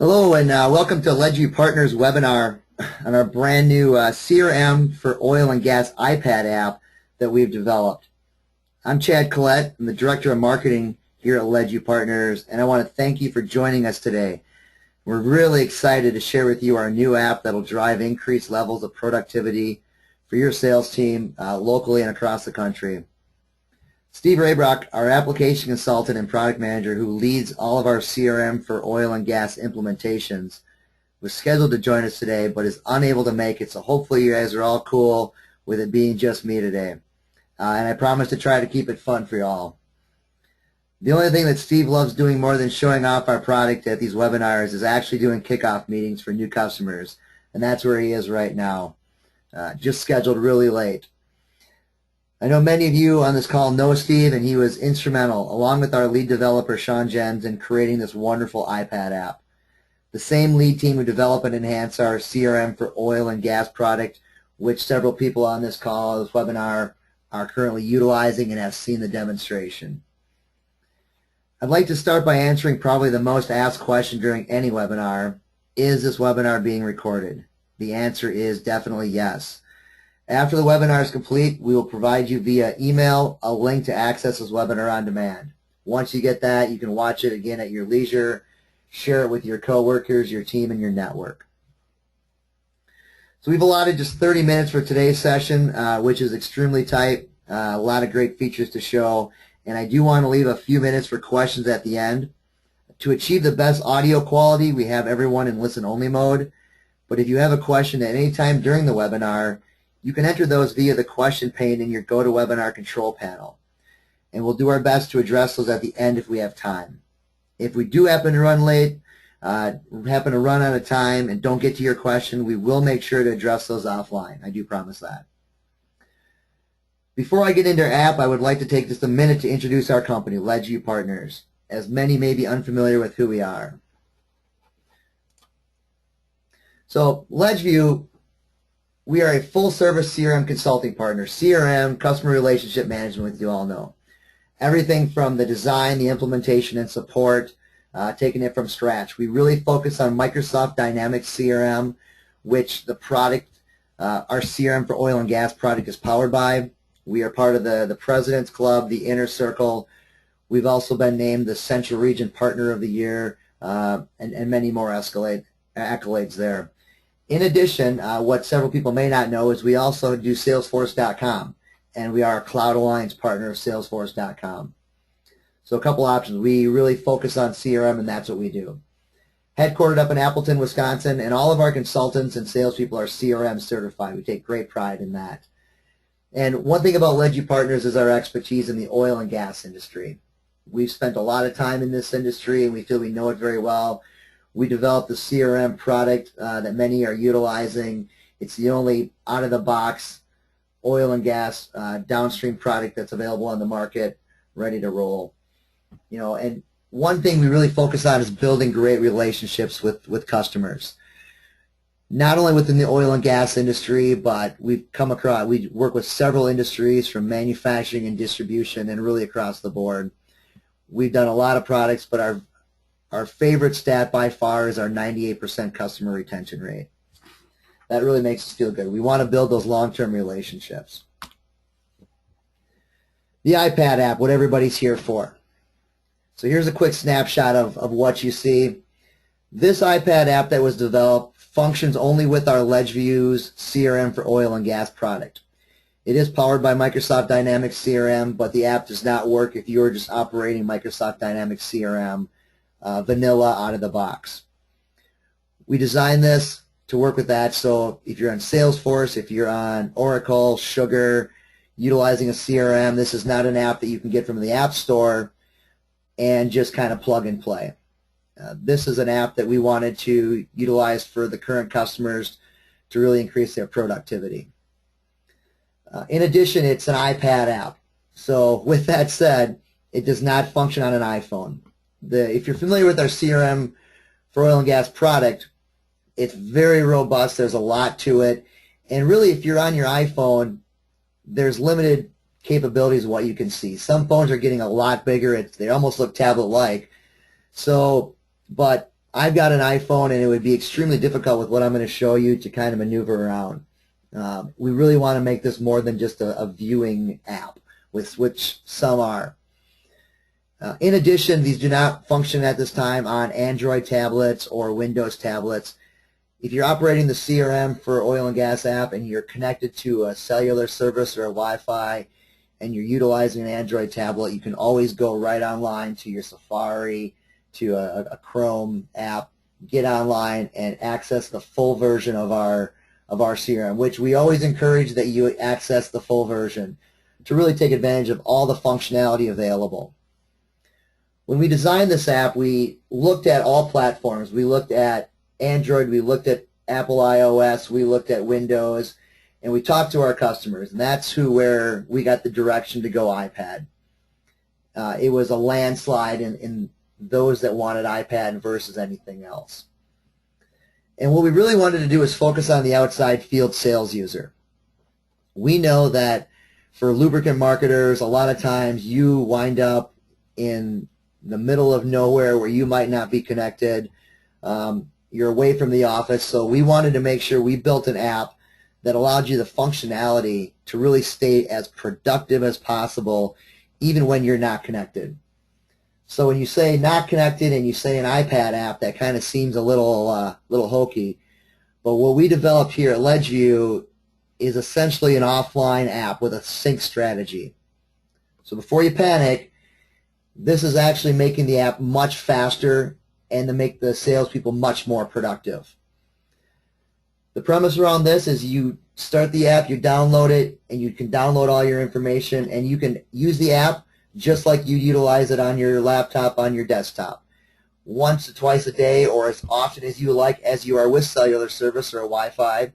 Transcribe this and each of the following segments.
Hello and welcome to Ledgeview Partners webinar on our brand new CRM for oil and gas iPad app that we've developed. I'm Chad Collette. I'm the Director of Marketing here at Ledgeview Partners, and I want to thank you for joining us today. We're really excited to share with you our new app that will drive increased levels of productivity for your sales team locally and across the country. Steve Raybrock, our application consultant and product manager who leads all of our CRM for oil and gas implementations, was scheduled to join us today but is unable to make it, so hopefully you guys are all cool with it being just me today. And I promise to try to keep it fun for you all. The only thing that Steve loves doing more than showing off our product at these webinars is actually doing kickoff meetings for new customers, and that's where he is right now, just scheduled really late. I know many of you on this call know Steve, and he was instrumental, along with our lead developer, Sean Jens, in creating this wonderful iPad app. The same lead team who developed and enhanced our CRM for oil and gas product, which several people on this call, this webinar, are currently utilizing and have seen the demonstration. I'd like to start by answering probably the most asked question during any webinar: is this webinar being recorded? The answer is definitely yes. After the webinar is complete, we will provide you via email a link to access this webinar on demand. Once you get that, you can watch it again at your leisure, share it with your coworkers, your team, and your network. So we've allotted just 30 minutes for today's session, which is extremely tight, a lot of great features to show, and I do want to leave a few minutes for questions at the end. To achieve the best audio quality, we have everyone in listen-only mode, but if you have a question at any time during the webinar, you can enter those via the question pane in your GoToWebinar control panel, and we'll do our best to address those at the end if we have time. If we do happen to run late, happen to run out of time and don't get to your question, we will make sure to address those offline. I do promise that. Before I get into our app, I would like to take just a minute to introduce our company, Ledgeview Partners, as many may be unfamiliar with who we are. So Ledgeview, we are a full-service CRM consulting partner. CRM, customer relationship management, with you all know. Everything from the design, the implementation, and support, taking it from scratch. We really focus on Microsoft Dynamics CRM, which the product, our CRM for oil and gas product, is powered by. We are part of the President's Club, the Inner Circle. We've also been named the Central Region Partner of the Year, and many more accolades there. In addition, what several people may not know is we also do Salesforce.com, and we are a Cloud Alliance partner of Salesforce.com. So a couple options. We really focus on CRM, and that's what we do. Headquartered up in Appleton, Wisconsin, and all of our consultants and salespeople are CRM certified. We take great pride in that. And one thing about Ledgeview Partners is our expertise in the oil and gas industry. We've spent a lot of time in this industry, and we feel we know it very well. We developed the CRM product that many are utilizing. It's the only out-of-the-box oil and gas downstream product that's available on the market, ready to roll. And one thing we really focus on is building great relationships with customers. Not only within the oil and gas industry, but we work with several industries from manufacturing and distribution and really across the board. We've done a lot of products, but our favorite stat by far is our 98% customer retention rate. That really makes us feel good. We want to build those long-term relationships. The iPad app, what everybody's here for. So here's a quick snapshot of what you see. This iPad app that was developed functions only with our Ledgeview's CRM for oil and gas product. It is powered by Microsoft Dynamics CRM, but the app does not work if you're just operating Microsoft Dynamics CRM vanilla out of the box. We designed this to work with that, so if you're on Salesforce, if you're on Oracle, Sugar, utilizing a CRM, this is not an app that you can get from the App Store and just kind of plug and play. This is an app that we wanted to utilize for the current customers to really increase their productivity. In addition, it's an iPad app. So with that said, it does not function on an iPhone. If you're familiar with our CRM for oil and gas product, it's very robust. There's a lot to it. And really, if you're on your iPhone, there's limited capabilities of what you can see. Some phones are getting a lot bigger. They almost look tablet-like. So, but I've got an iPhone, and it would be extremely difficult with what I'm going to show you to kind of maneuver around. We really want to make this more than just a viewing app, which some are. In addition, these do not function at this time on Android tablets or Windows tablets. If you're operating the CRM for oil and gas app and you're connected to a cellular service or a Wi-Fi and you're utilizing an Android tablet, you can always go right online to your Safari, to a Chrome app, get online and access the full version of our CRM, which we always encourage that you access the full version to really take advantage of all the functionality available. When we designed this app, we looked at all platforms. We looked at Android, we looked at Apple iOS, we looked at Windows, and we talked to our customers, and that's where we got the direction to go iPad. It was a landslide in those that wanted iPad versus anything else. And what we really wanted to do is focus on the outside field sales user. We know that for lubricant marketers, a lot of times you wind up in the middle of nowhere where you might not be connected. You're away from the office, so we wanted to make sure we built an app that allowed you the functionality to really stay as productive as possible even when you're not connected. So when you say not connected and you say an iPad app, that kind of seems a little hokey. But what we developed here at Ledgeview is essentially an offline app with a sync strategy. So before you panic, this is actually making the app much faster and to make the salespeople much more productive. The premise around this is you start the app, you download it, and you can download all your information, and you can use the app just like you utilize it on your laptop, on your desktop. Once or twice a day, or as often as you like, as you are with cellular service or Wi-Fi,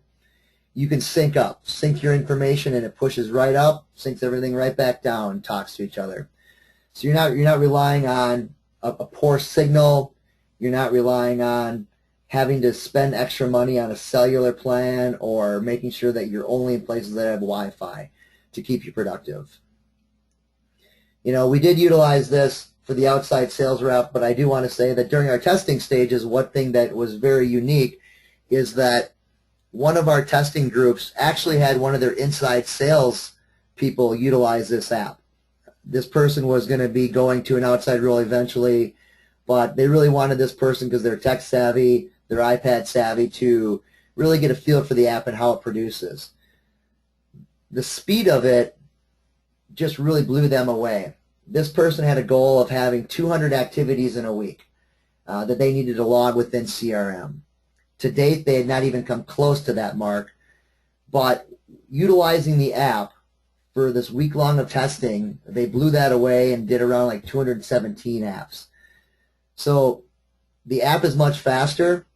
you can sync up, sync your information, and it pushes right up, syncs everything right back down, talks to each other. So you're not relying on a poor signal. You're not relying on having to spend extra money on a cellular plan or making sure that you're only in places that have Wi-Fi to keep you productive. You know, we did utilize this for the outside sales rep, but I do want to say that during our testing stages, one thing that was very unique is that one of our testing groups actually had one of their inside sales people utilize this app. This person was going to be going to an outside role eventually, but they really wanted this person because they're tech savvy, they're iPad savvy, to really get a feel for the app and how it produces. The speed of it just really blew them away. This person had a goal of having 200 activities in a week that they needed to log within CRM. To date, they had not even come close to that mark, but utilizing the app for this week long of testing, they blew that away and did around like 217 apps. So the app is much faster,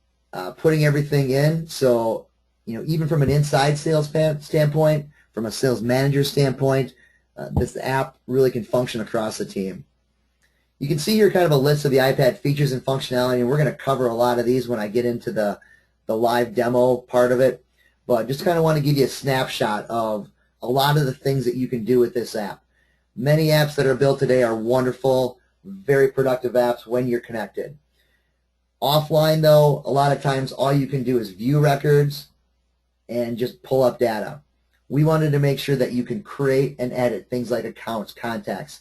putting everything in. So, you know, even from an inside sales standpoint, from a sales manager standpoint, this app really can function across the team. You can see here kind of a list of the iPad features and functionality, and we're going to cover a lot of these when I get into the live demo part of it. But just kind of want to give you a snapshot of a lot of the things that you can do with this app. Many apps that are built today are wonderful, very productive apps when you're connected. Offline, though, a lot of times all you can do is view records and just pull up data. We wanted to make sure that you can create and edit things like accounts, contacts,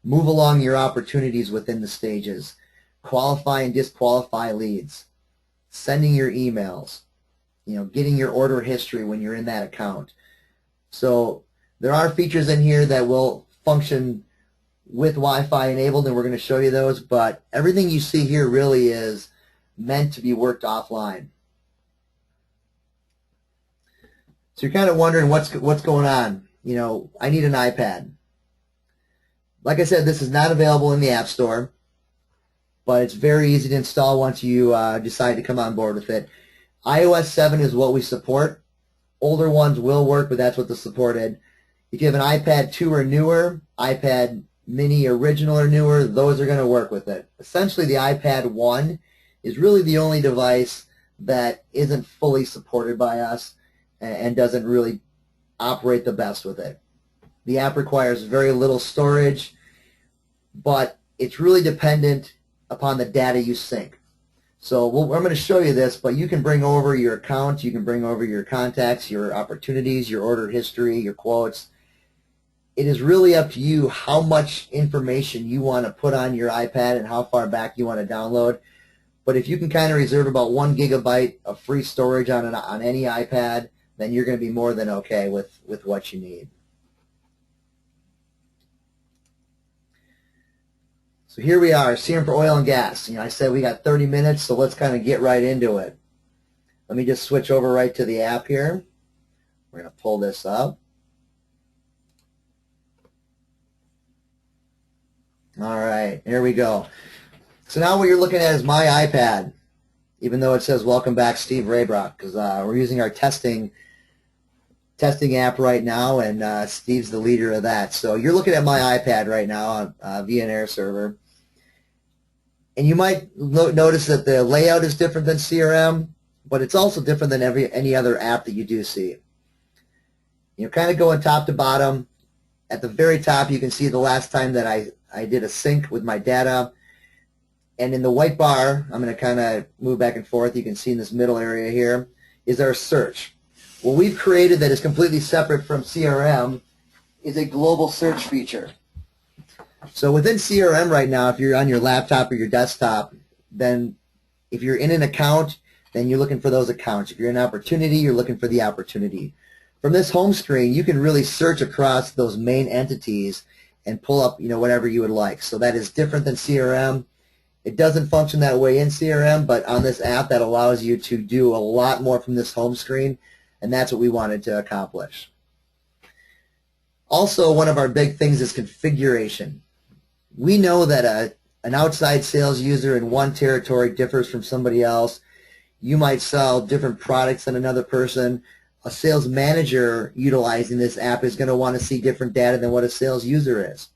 move along your opportunities within the stages, qualify and disqualify leads, sending your emails, you know, getting your order history when you're in that account. So there are features in here that will function with Wi-Fi enabled, and we're going to show you those, but everything you see here really is meant to be worked offline. So you're kind of wondering what's going on. You know, I need an iPad. Like I said, this is not available in the App Store, but it's very easy to install once you decide to come on board with it. iOS 7 is what we support. Older ones will work, but that's what the supported. If you have an iPad 2 or newer, iPad Mini Original or newer, those are going to work with it. Essentially, the iPad 1 is really the only device that isn't fully supported by us and doesn't really operate the best with it. The app requires very little storage, but it's really dependent upon the data you sync. So I'm going to show you this, but you can bring over your account, you can bring over your contacts, your opportunities, your order history, your quotes. It is really up to you how much information you want to put on your iPad and how far back you want to download. But if you can kind of reserve about 1 gigabyte of free storage on any iPad, then you're going to be more than okay with what you need. So here we are, CRM for oil and gas. I said we got 30 minutes, so let's kind of get right into it. Let me just switch over right to the app here. We're going to pull this up. All right, here we go. So now what you're looking at is my iPad, even though it says welcome back Steve Raybrock, because we're using our testing app right now, and Steve's the leader of that. So you're looking at my iPad right now via an air server. And you might notice that the layout is different than CRM, but it's also different than any other app that you do see. You're kind of going top to bottom. At the very top, you can see the last time that I did a sync with my data. And in the white bar, I'm going to kind of move back and forth. You can see in this middle area here is our search. What we've created that is completely separate from CRM is a global search feature. So within CRM right now, if you're on your laptop or your desktop, then if you're in an account, then you're looking for those accounts. If you're in an opportunity, you're looking for the opportunity. From this home screen, you can really search across those main entities and pull up, whatever you would like. So that is different than CRM. It doesn't function that way in CRM, but on this app that allows you to do a lot more from this home screen, and that's what we wanted to accomplish. Also, one of our big things is configuration. We know that an outside sales user in one territory differs from somebody else. You might sell different products than another person. A sales manager utilizing this app is going to want to see different data than what a sales user is.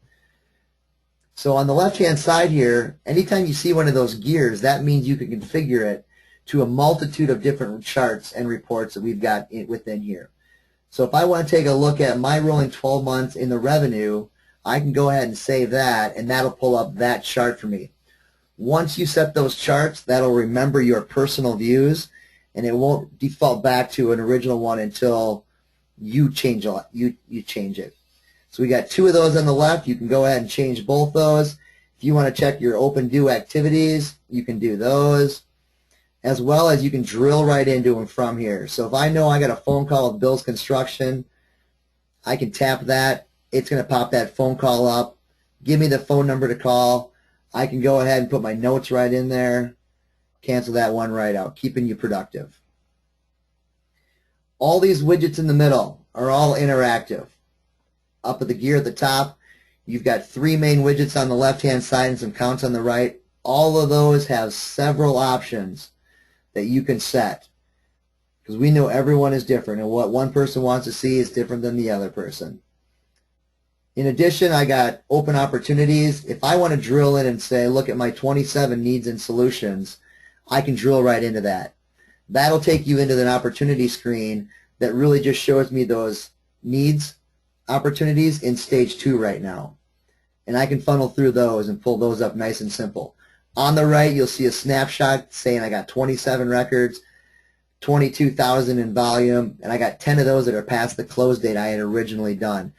So on the left-hand side here, anytime you see one of those gears, that means you can configure it to a multitude of different charts and reports that we've got within here. So if I want to take a look at my rolling 12 months in the revenue, I can go ahead and save that, and that'll pull up that chart for me. Once you set those charts, that'll remember your personal views, and it won't default back to an original one until you change it. So we got 2 of those on the left. You can go ahead and change both those. If you want to check your open due activities, you can do those, as well as you can drill right into them from here. So if I know I got a phone call with Bill's Construction, I can tap that. It's going to pop that phone call up, give me the phone number to call. I can go ahead and put my notes right in there, cancel that one right out, keeping you productive. All these widgets in the middle are all interactive. Up at the gear at the top, you've got 3 main widgets on the left-hand side and some counts on the right. All of those have several options that you can set, because we know everyone is different, and what one person wants to see is different than the other person. In addition, I got open opportunities. If I want to drill in and say, look at my 27 needs and solutions, I can drill right into that. That'll take you into an opportunity screen that really just shows me those needs opportunities in stage 2 right now. And I can funnel through those and pull those up nice and simple. On the right, you'll see a snapshot saying I got 27 records, 22,000 in volume, and I got 10 of those that are past the close date I had originally done.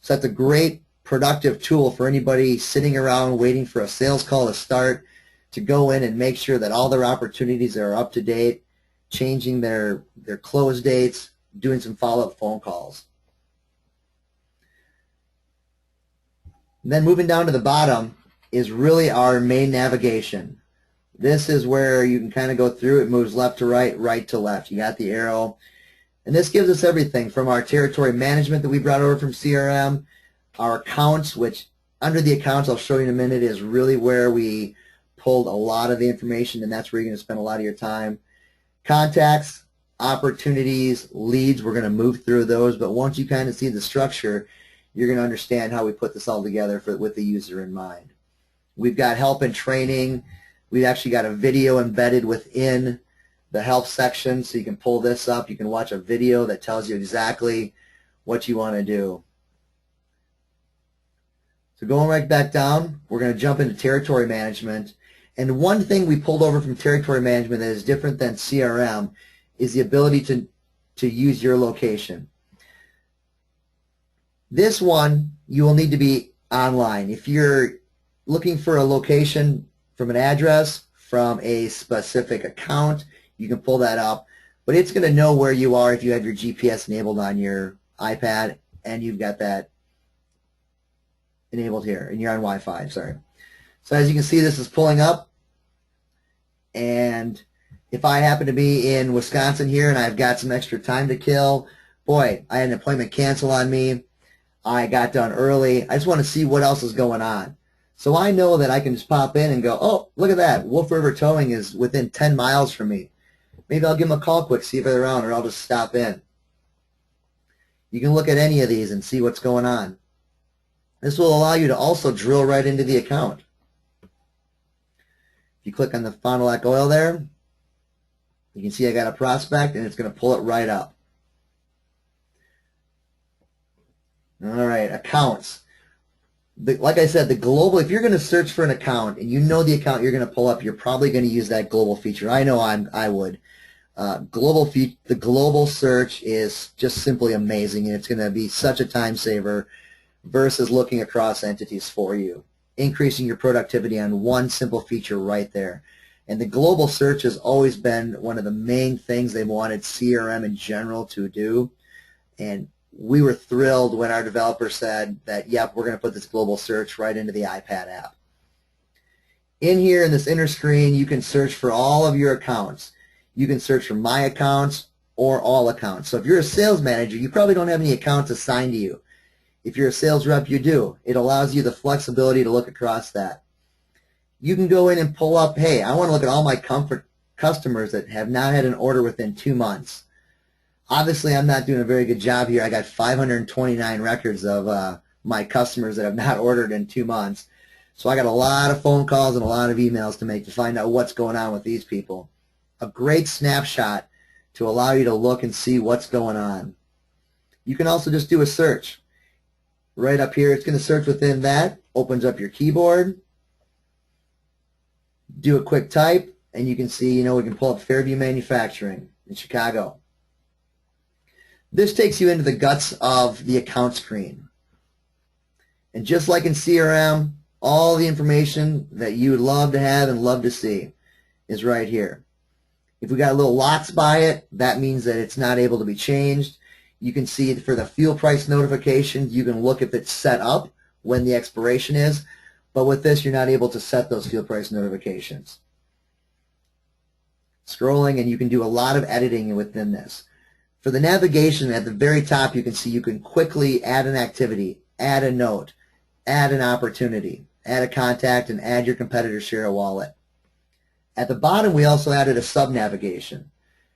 So that's a great productive tool for anybody sitting around waiting for a sales call to start, to go in and make sure that all their opportunities are up to date, changing their close dates, doing some follow-up phone calls. And then moving down to the bottom is really our main navigation. This is where you can kind of go through. It moves left to right, right to left. You got the arrow. And this gives us everything from our territory management that we brought over from CRM, our accounts, which under the accounts I'll show you in a minute is really where we pulled a lot of the information, and that's where you're going to spend a lot of your time. Contacts, opportunities, leads, we're going to move through those, but once you kind of see the structure, you're going to understand how we put this all together with the user in mind. We've got help and training. We've actually got a video embedded within the help section, so you can pull this up. You can watch a video that tells you exactly what you want to do. So going right back down, we're going to jump into territory management. And one thing we pulled over from territory management that is different than CRM is the ability to use your location. This one, you will need to be online. If you're looking for a location from an address, from a specific account, you can pull that up. But it's going to know where you are if you have your GPS enabled on your iPad and you've got that enabled here and you're on Wi-Fi, sorry. So as you can see, this is pulling up. And if I happen to be in Wisconsin here and I've got some extra time to kill, boy, I had an appointment cancel on me. I got done early. I just want to see what else is going on. So I know that I can just pop in and go, oh, look at that. Wolf River Towing is within 10 miles from me. Maybe I'll give them a call quick, see if they're around, or I'll just stop in. You can look at any of these and see what's going on. This will allow you to also drill right into the account. If you click on the Fond du Lac Oil there, you can see I got a prospect and it's going to pull it right up. All right, accounts. Like I said, the global, if you're going to search for an account and you know the account you're going to pull up, you're probably going to use that global feature. I know I would. The global search is just simply amazing, and it's going to be such a time saver versus looking across entities for you, increasing your productivity on one simple feature right there. And the global search has always been one of the main things they wanted CRM in general to do. And we were thrilled when our developer said that, yep, we're going to put this global search right into the iPad app. In here in this inner screen, you can search for all of your accounts. You can search for my accounts or all accounts. So if you're a sales manager, you probably don't have any accounts assigned to you. If you're a sales rep, you do. It allows you the flexibility to look across that. You can go in and pull up, hey, I want to look at all my customers that have not had an order within 2 months. Obviously, I'm not doing a very good job here. I got 529 records of my customers that have not ordered in 2 months. So I got a lot of phone calls and a lot of emails to make to find out what's going on with these people. A great snapshot to allow you to look and see what's going on. You can also just do a search. Right up here, it's going to search within that, opens up your keyboard, do a quick type, and you can see, we can pull up Fairview Manufacturing in Chicago. This takes you into the guts of the account screen. And just like in CRM, all the information that you would love to have and love to see is right here. If we got little lots by it, that means that it's not able to be changed. You can see for the fuel price notifications, you can look if it's set up when the expiration is. But with this, you're not able to set those fuel price notifications. Scrolling, and you can do a lot of editing within this. For the navigation, at the very top, you can see you can quickly add an activity, add a note, add an opportunity, add a contact, and add your competitor's share of wallet. At the bottom, we also added a sub-navigation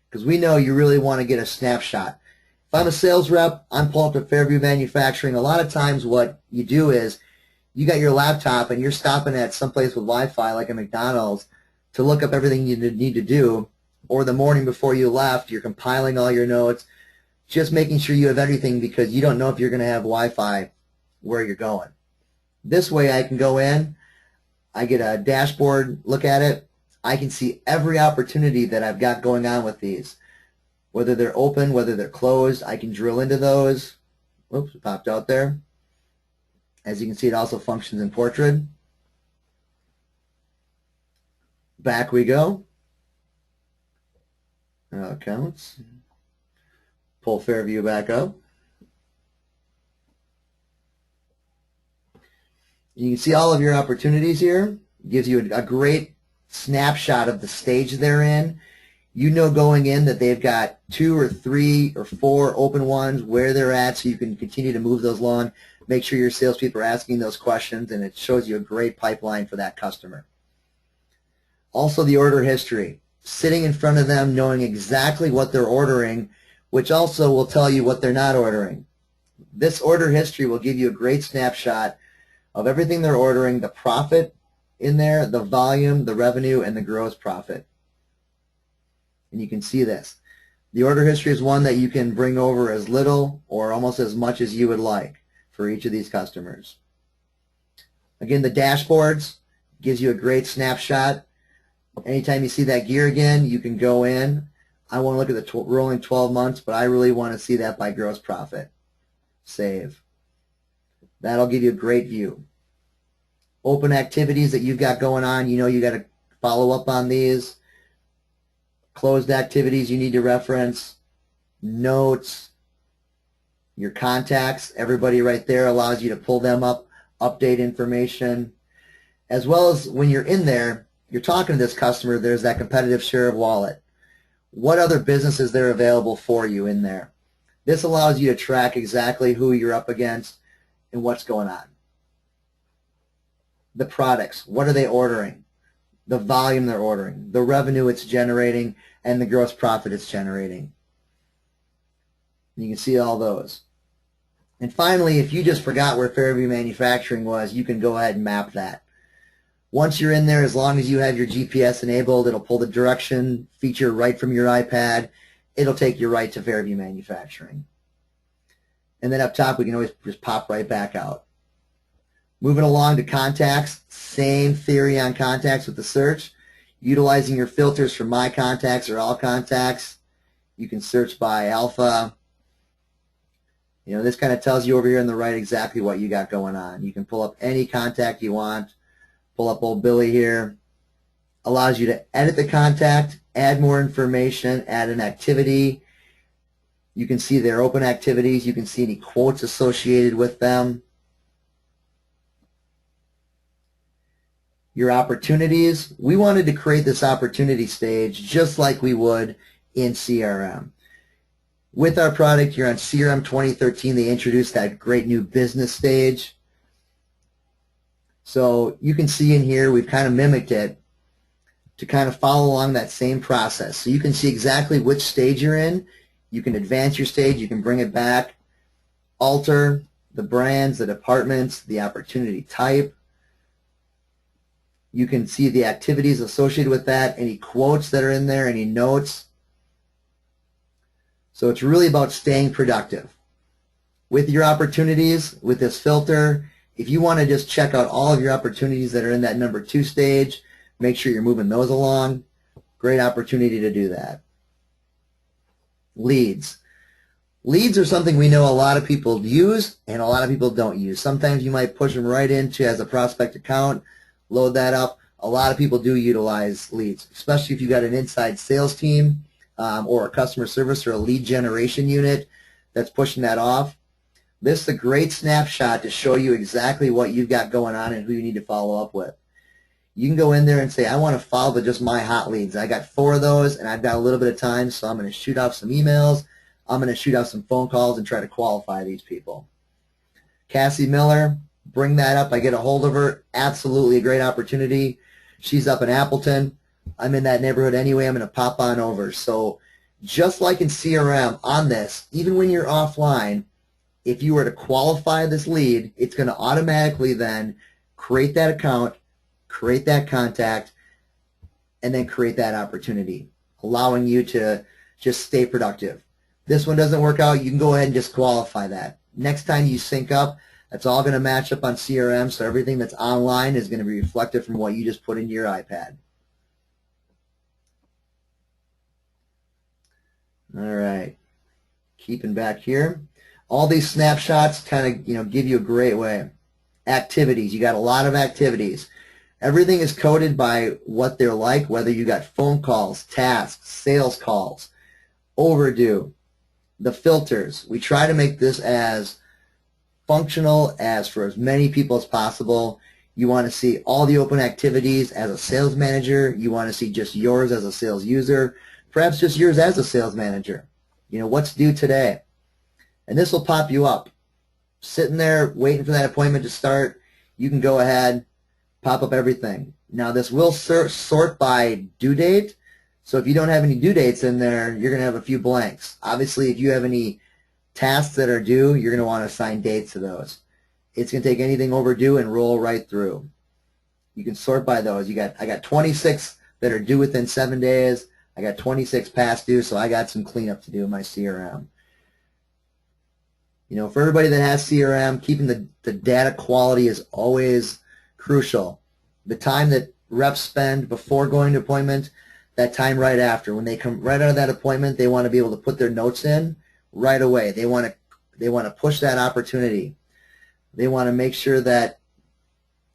because we know you really want to get a snapshot. If I'm a sales rep, I'm pulling up to Fairview Manufacturing. A lot of times what you do is you got your laptop and you're stopping at someplace with Wi-Fi like a McDonald's to look up everything you need to do, or the morning before you left, you're compiling all your notes, just making sure you have everything because you don't know if you're going to have Wi-Fi where you're going. This way I can go in, I get a dashboard, look at it, I can see every opportunity that I've got going on with these. Whether they're open, whether they're closed, I can drill into those. Whoops, it popped out there. As you can see, it also functions in portrait. Back we go. Accounts. Pull Fairview back up. You can see all of your opportunities here. It gives you a great snapshot of the stage they're in. You know going in that they've got 2 or 3 or 4 open ones, where they're at, so you can continue to move those along. Make sure your salespeople are asking those questions, and it shows you a great pipeline for that customer. Also the order history. Sitting in front of them, knowing exactly what they're ordering, which also will tell you what they're not ordering. This order history will give you a great snapshot of everything they're ordering, the profit in there, the volume, the revenue, and the gross profit. And you can see this. The order history is one that you can bring over as little or almost as much as you would like for each of these customers. Again, the dashboards gives you a great snapshot Anytime you see that gear again, you can go in. I want to look at the rolling 12 months, but I really want to see that by gross profit. Save. That'll give you a great view. Open activities that you've got going on, you know you got to follow up on these. Closed activities you need to reference. Notes. Your contacts, everybody right there allows you to pull them up, update information. As well as when you're in there, you're talking to this customer, there's that competitive share of wallet. What other businesses there available for you in there? This allows you to track exactly who you're up against and what's going on. The products, what are they ordering? The volume they're ordering, the revenue it's generating, and the gross profit it's generating. You can see all those. And finally, if you just forgot where Fairview Manufacturing was, you can go ahead and map that. Once you're in there, as long as you have your GPS enabled, it'll pull the direction feature right from your iPad. It'll take you right to Fairview Manufacturing. And then up top, we can always just pop right back out. Moving along to contacts, same theory on contacts with the search. Utilizing your filters for My Contacts or All Contacts. You can search by alpha. You know, this kind of tells you over here on the right exactly what you got going on. You can pull up any contact you want. Pull up old Billy here. Allows you to edit the contact, add more information, add an activity. You can see their open activities. You can see any quotes associated with them. Your opportunities. We wanted to create this opportunity stage just like we would in CRM. With our product, you're on CRM 2013. They introduced that great new business stage. So you can see in here, we've kind of mimicked it to kind of follow along that same process. So you can see exactly which stage you're in. You can advance your stage. You can bring it back, alter the brands, the departments, the opportunity type. You can see the activities associated with that, any quotes that are in there, any notes. So it's really about staying productive. With your opportunities, with this filter, if you want to just check out all of your opportunities that are in that number 2 stage, make sure you're moving those along. Great opportunity to do that. Leads. Leads are something we know a lot of people use and a lot of people don't use. Sometimes you might push them right into as a prospect account, load that up. A lot of people do utilize leads, especially if you've got an inside sales team or a customer service or a lead generation unit that's pushing that off. This is a great snapshot to show you exactly what you've got going on and who you need to follow up with. You can go in there and say, I want to follow just my hot leads. I got 4 of those and I've got a little bit of time, so I'm going to shoot off some emails. I'm going to shoot off some phone calls and try to qualify these people. Cassie Miller, bring that up. I get a hold of her. Absolutely a great opportunity. She's up in Appleton. I'm in that neighborhood anyway. I'm going to pop on over. So just like in CRM on this, even when you're offline, if you were to qualify this lead, it's going to automatically then create that account, create that contact, and then create that opportunity, allowing you to just stay productive. This one doesn't work out, you can go ahead and just qualify that. Next time you sync up, that's all going to match up on CRM, so everything that's online is going to be reflected from what you just put into your iPad. All right, keeping back here. All these snapshots kind of give you a great way. Activities, you got a lot of activities. Everything is coded by what they're like, whether you got phone calls, tasks, sales calls, overdue, the filters. We try to make this as functional as for as many people as possible. You want to see all the open activities as a sales manager. You want to see just yours as a sales user, perhaps just yours as a sales manager. You know, what's due today? And this will pop you up. Sitting there waiting for that appointment to start, you can go ahead, pop up everything. Now this will sort by due date, so if you don't have any due dates in there, you're going to have a few blanks. Obviously, if you have any tasks that are due, you're going to want to assign dates to those. It's going to take anything overdue and roll right through. You can sort by those. I got 26 that are due within 7 days. I got 26 past due, so I got some cleanup to do in my CRM. You know, for everybody that has CRM, keeping the data quality is always crucial. The time that reps spend before going to appointment, that time right after. When they come right out of that appointment, they want to be able to put their notes in right away. They want to push that opportunity. They want to make sure that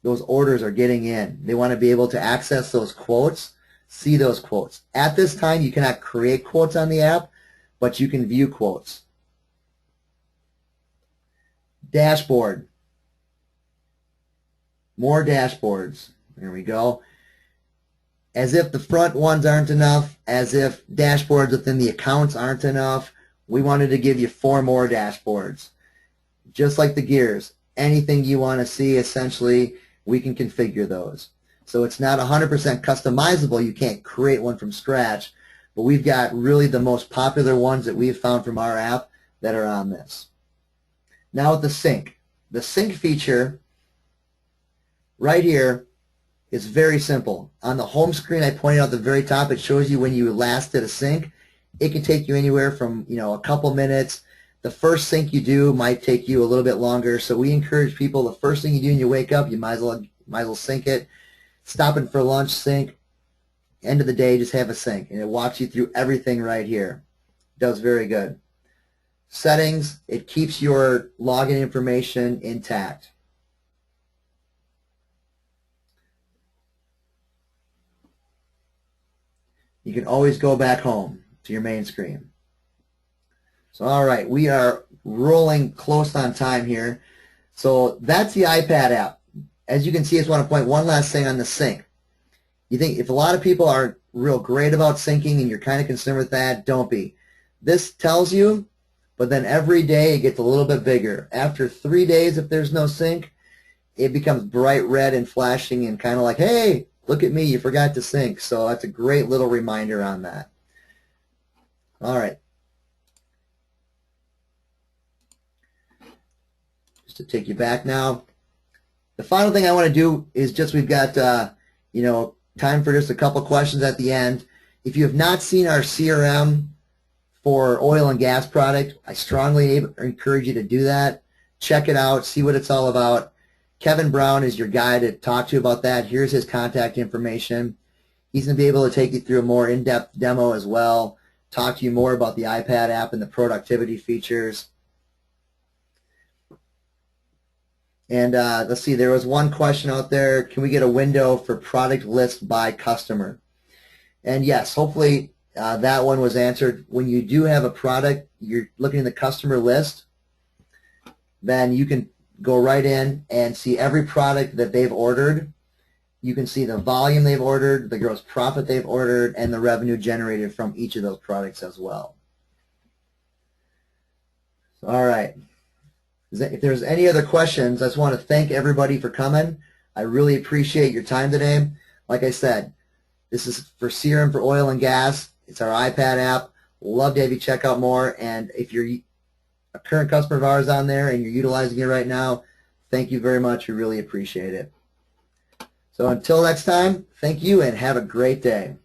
those orders are getting in. They want to be able to access those quotes, see those quotes. At this time, you cannot create quotes on the app, but you can view quotes. Dashboard. More dashboards. There we go. As if the front ones aren't enough, as if dashboards within the accounts aren't enough, we wanted to give you 4 more dashboards. Just like the gears, anything you want to see, essentially, we can configure those. So it's not 100% customizable. You can't create one from scratch, but we've got really the most popular ones that we've found from our app that are on this. Now with the sync. The sync feature right here is very simple. On the home screen, I pointed out at the very top, it shows you when you last did a sync. It can take you anywhere from a couple minutes. The first sync you do might take you a little bit longer, so we encourage people, the first thing you do when you wake up, you might as well sync it. Stopping for lunch, sync. End of the day, just have a sync, and it walks you through everything right here. Does very good. Settings, it keeps your login information intact. You can always go back home to your main screen. So all right, we are rolling close on time here. So that's the iPad app. As you can see, I just want to point one last thing on the sync. You think if a lot of people aren't real great about syncing and you're kind of concerned with that, don't be. This tells you, but then every day it gets a little bit bigger. After 3 days, if there's no sync, it becomes bright red and flashing and kind of like, hey, look at me, you forgot to sync. So that's a great little reminder on that. All right. Just to take you back now. The final thing I want to do is just we've got, time for just a couple questions at the end. If you have not seen our CRM for oil and gas product, I strongly encourage you to do that. Check it out, see what it's all about. Kevin Brown is your guy to talk to about that. Here's his contact information. He's going to be able to take you through a more in-depth demo as well, talk to you more about the iPad app and the productivity features. And let's see, there was one question out there. Can we get a window for product list by customer? And yes, hopefully that one was answered. When you do have a product, you're looking at the customer list, then you can go right in and see every product that they've ordered. You can see the volume they've ordered, the gross profit they've ordered, and the revenue generated from each of those products as well. All right. If there's any other questions, I just want to thank everybody for coming. I really appreciate your time today. Like I said, this is for CRM for oil and gas. It's our iPad app. Love to have you check out more. And if you're a current customer of ours on there and you're utilizing it right now, thank you very much. We really appreciate it. So until next time, thank you and have a great day.